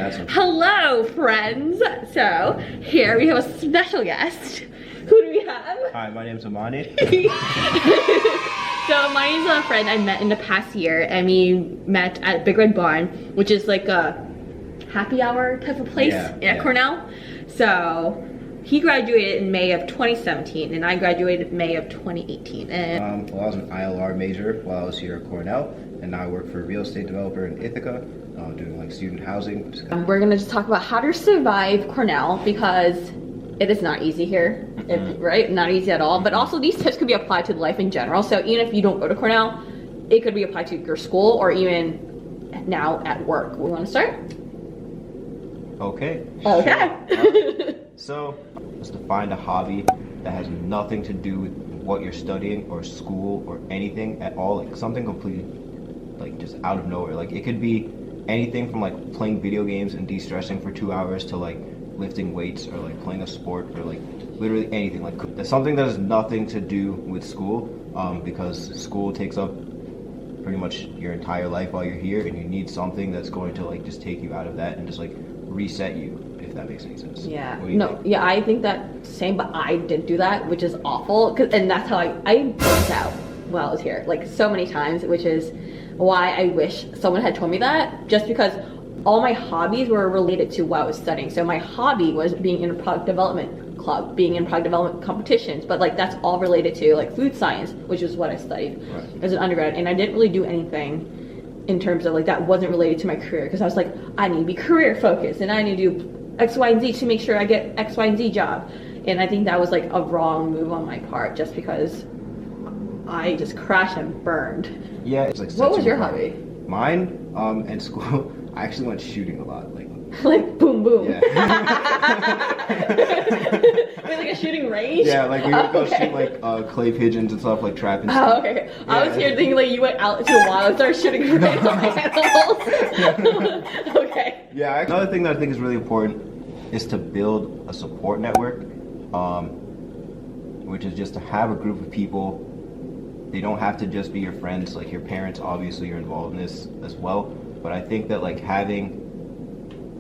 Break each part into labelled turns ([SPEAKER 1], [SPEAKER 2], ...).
[SPEAKER 1] That's okay.
[SPEAKER 2] Hello, friends. So here we have a special guest. Who do we have?
[SPEAKER 1] Hi, my name's Amani.
[SPEAKER 2] So my name's a friend I met in the past year, and we met at Big Red Barn, which is like a happy hour type of place at Cornell. So he graduated in May of 2017, and I graduated in May of 2018. And
[SPEAKER 1] Well, I was an ILR major while I was here at Cornell, and now I work for a real estate developer in Ithaca, doing like student housing.
[SPEAKER 2] We're gonna just talk about how to survive Cornell, because it is not easy here, right? Not easy at all. But also these tips could be applied to life in general. So even if you don't go to Cornell, it could be applied to your school or even now at work. We want to start?
[SPEAKER 1] Okay.
[SPEAKER 2] Okay.
[SPEAKER 1] Sure. So, just to find a hobby that has nothing to do with what you're studying or school or anything at all, like something completely like just out of nowhere. Like it could be anything from like playing video games and de-stressing for 2 hours to like lifting weights or like playing a sport or like literally anything. Like that's something that has nothing to do with school, because school takes up pretty much your entire life while you're here, and you need something that's going to like just take you out of that and just like reset you, if that makes any sense.
[SPEAKER 2] Yeah.
[SPEAKER 1] What do you think?
[SPEAKER 2] Yeah, I think that same, but I didn't do that, which is awful. And that's how I burnt out while I was here, like so many times, which is why I wish someone had told me that, just because all my hobbies were related to what I was studying. So my hobby was being in a product development club, being in product development competitions, but like that's all related to like food science, which is what I studied as an undergrad. And I didn't really do anything in terms of like that wasn't related to my career, because I was like, I need to be career focused and I need to do X, Y, and Z to make sure I get X, Y, and Z job. And I think that was like a wrong move on my part, just because I just crashed and burned.
[SPEAKER 1] Yeah, it's like
[SPEAKER 2] what was your hobby?
[SPEAKER 1] Mine, in school, I actually went shooting a lot, like
[SPEAKER 2] like boom boom.
[SPEAKER 1] Yeah.
[SPEAKER 2] It was like a shooting range.
[SPEAKER 1] Yeah, like we would go shoot like clay pigeons and stuff, like trapping stuff.
[SPEAKER 2] Oh, okay. Yeah. I was here thinking like you went out to a wild and started shooting random animals. Okay.
[SPEAKER 1] Yeah, another thing that I think is really important is to build a support network, which is just to have a group of people. They don't have to just be your friends, like your parents obviously are involved in this as well, but I think that like having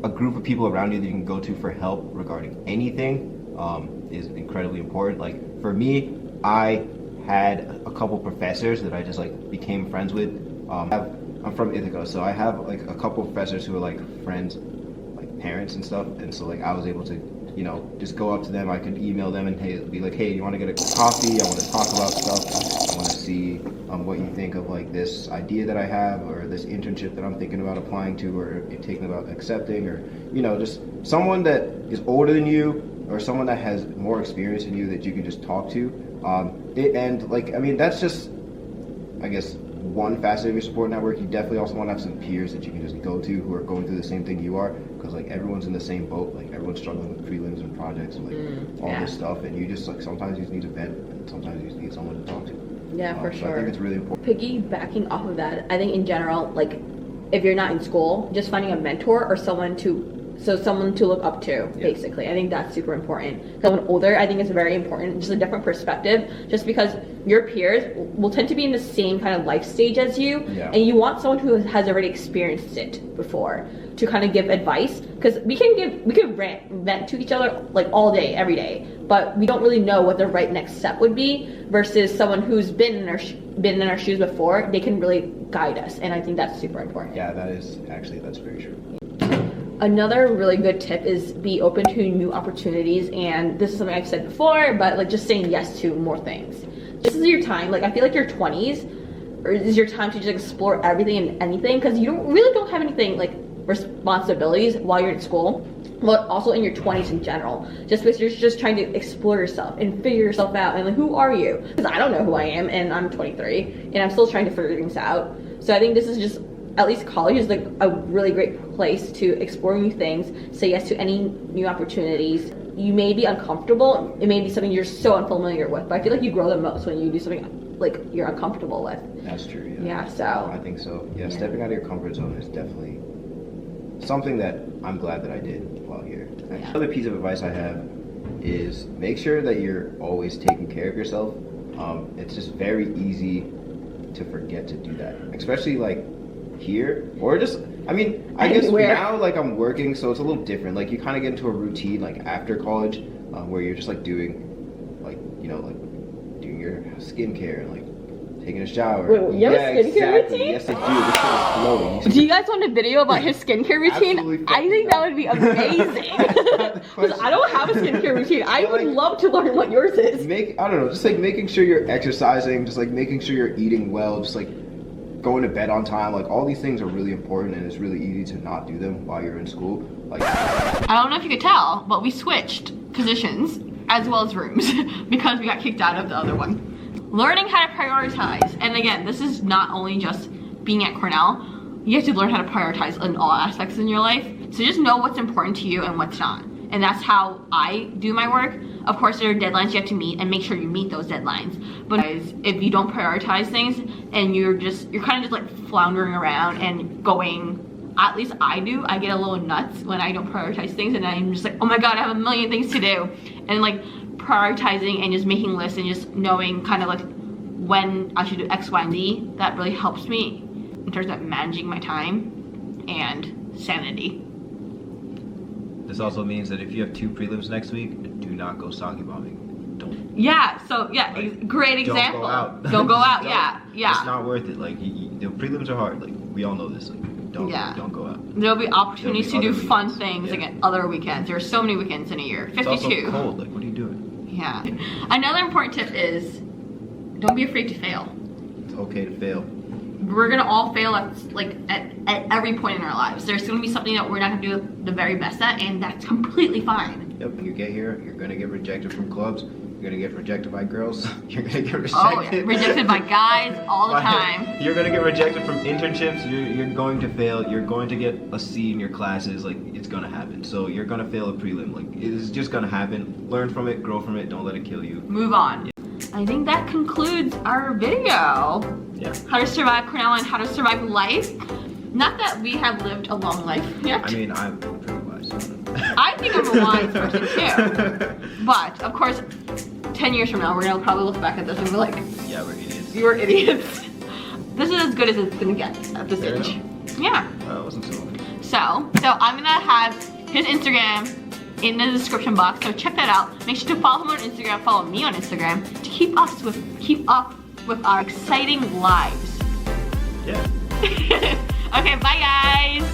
[SPEAKER 1] a group of people around you that you can go to for help regarding anything is incredibly important. Like for me, I had a couple professors that I just like became friends with. I'm from Ithaca, so I have like a couple professors who are like friends, like parents and stuff, and so like I was able to, you know, just go up to them. I could email them and be like, hey, you want to get a coffee? I want to talk about stuff. I want to see what you think of like this idea that I have, or this internship that I'm thinking about applying to, or thinking about accepting, or, you know, just someone that is older than you or someone that has more experience than you that you can just talk to. And like, I mean, that's just, I guess, one facet of your support network. You definitely also want to have some peers that you can just go to who are going through the same thing you are, because like everyone's in the same boat. Like everyone's struggling with prelims and projects and like all this stuff, and you just like sometimes you just need to vent, and sometimes you just need someone to talk to.
[SPEAKER 2] Yeah, for
[SPEAKER 1] so
[SPEAKER 2] sure.
[SPEAKER 1] I think it's really important.
[SPEAKER 2] Piggybacking off of that, I think in general, like if you're not in school, just finding a mentor or someone to look up to, basically. I think that's super important. Someone older, I think it's very important, just a different perspective, just because your peers will tend to be in the same kind of life stage as you, and you want someone who has already experienced it before to kind of give advice, because we can vent to each other like all day, every day, but we don't really know what the right next step would be, versus someone who's been in our shoes before. They can really guide us, and I think that's super important.
[SPEAKER 1] Yeah, that's very true.
[SPEAKER 2] Another really good tip is be open to new opportunities, and this is something I've said before, but like just saying yes to more things. This is your time. Like I feel like your 20s is your time to just explore everything and anything, because you don't have anything like responsibilities while you're in school, but also in your 20s in general, just because you're just trying to explore yourself and figure yourself out. And like, who are you? Because I don't know who I am, and I'm 23 and I'm still trying to figure things out. So I think this is just, at least college is like a really great place to explore new things, say yes to any new opportunities. You may be uncomfortable, it may be something you're so unfamiliar with, but I feel like you grow the most when you do something like you're uncomfortable with.
[SPEAKER 1] That's true, yeah.
[SPEAKER 2] Yeah, so
[SPEAKER 1] I think so. Yeah, stepping out of your comfort zone is definitely something that I'm glad that I did while here. Another piece of advice I have is make sure that you're always taking care of yourself. It's just very easy to forget to do that, especially like here, or just I mean, I guess
[SPEAKER 2] Anywhere.
[SPEAKER 1] now like I'm working, so it's a little different. Like you kind of get into a routine like after college, where you're just like doing, like like doing your skincare and like taking a shower.
[SPEAKER 2] Wait, you have a skincare
[SPEAKER 1] exactly.
[SPEAKER 2] routine?
[SPEAKER 1] Yes, I do. This shit is glowing.
[SPEAKER 2] Do you guys want a video about his skincare routine?
[SPEAKER 1] Absolutely
[SPEAKER 2] I think that would be amazing. Because I don't have a skincare routine. I would love to learn what yours is.
[SPEAKER 1] I don't know, just like making sure you're exercising, just like making sure you're eating well, just like going to bed on time. Like all these things are really important, and it's really easy to not do them while you're in school. Like
[SPEAKER 2] I don't know if you could tell, but we switched positions as well as rooms because we got kicked out of the other one. Learning how to prioritize. And again, this is not only just being at Cornell. You have to learn how to prioritize in all aspects in your life. So just know what's important to you and what's not. And that's how I do my work. Of course, there are deadlines you have to meet, and make sure you meet those deadlines. But if you don't prioritize things and you're kind of just like floundering around and going, at least I do, I get a little nuts when I don't prioritize things, and I'm just like, oh my god, I have a million things to do. And like prioritizing and just making lists and just knowing kind of like when I should do X, Y, and Z, that really helps me in terms of managing my time and sanity.
[SPEAKER 1] this also means that if you have 2 prelims next week, do not go sake bombing. Don't.
[SPEAKER 2] Yeah. So yeah,
[SPEAKER 1] Like,
[SPEAKER 2] great example.
[SPEAKER 1] Don't go out.
[SPEAKER 2] Don't go out.
[SPEAKER 1] Don't.
[SPEAKER 2] Yeah.
[SPEAKER 1] It's not worth it. Like the prelims are hard. Like we all know this. Like don't go out.
[SPEAKER 2] There'll be opportunities to
[SPEAKER 1] There'll
[SPEAKER 2] do
[SPEAKER 1] be
[SPEAKER 2] fun
[SPEAKER 1] other
[SPEAKER 2] things
[SPEAKER 1] weekends.
[SPEAKER 2] again, other weekends. There are so many weekends in a year. 52.
[SPEAKER 1] It's also cold. Like what are you doing?
[SPEAKER 2] Yeah. Another important tip is don't be afraid to fail.
[SPEAKER 1] It's okay to fail.
[SPEAKER 2] We're gonna all fail at every point in our lives. There's gonna be something that we're not gonna do the very best at, and that's completely fine.
[SPEAKER 1] Yep. You get here, you're gonna get rejected from clubs. You're gonna get rejected by girls. You're gonna get rejected.
[SPEAKER 2] Oh, yeah. Rejected by guys all the time.
[SPEAKER 1] You're gonna get rejected from internships. You're going to fail. You're going to get a C in your classes. Like it's gonna happen. So you're gonna fail a prelim. Like it's just gonna happen. Learn from it. Grow from it. Don't let it kill you.
[SPEAKER 2] Move on. Yeah. I think that concludes our video.
[SPEAKER 1] Yeah.
[SPEAKER 2] How to survive Cornell and how to survive life. Not that we have lived a long life yet.
[SPEAKER 1] I mean, I'm pretty wise.
[SPEAKER 2] I think I'm a wise person too. But of course, 10 years from now, we're gonna probably look back at this and be like,
[SPEAKER 1] yeah, we're idiots.
[SPEAKER 2] you were idiots. This is as good as it's gonna get at this
[SPEAKER 1] Fair
[SPEAKER 2] age.
[SPEAKER 1] enough.
[SPEAKER 2] Yeah.
[SPEAKER 1] That wasn't so long.
[SPEAKER 2] So I'm gonna have his Instagram in the description box, so check that out. Make sure to follow him on Instagram, follow me on Instagram to keep up with our exciting lives.
[SPEAKER 1] Yeah.
[SPEAKER 2] Okay, bye guys.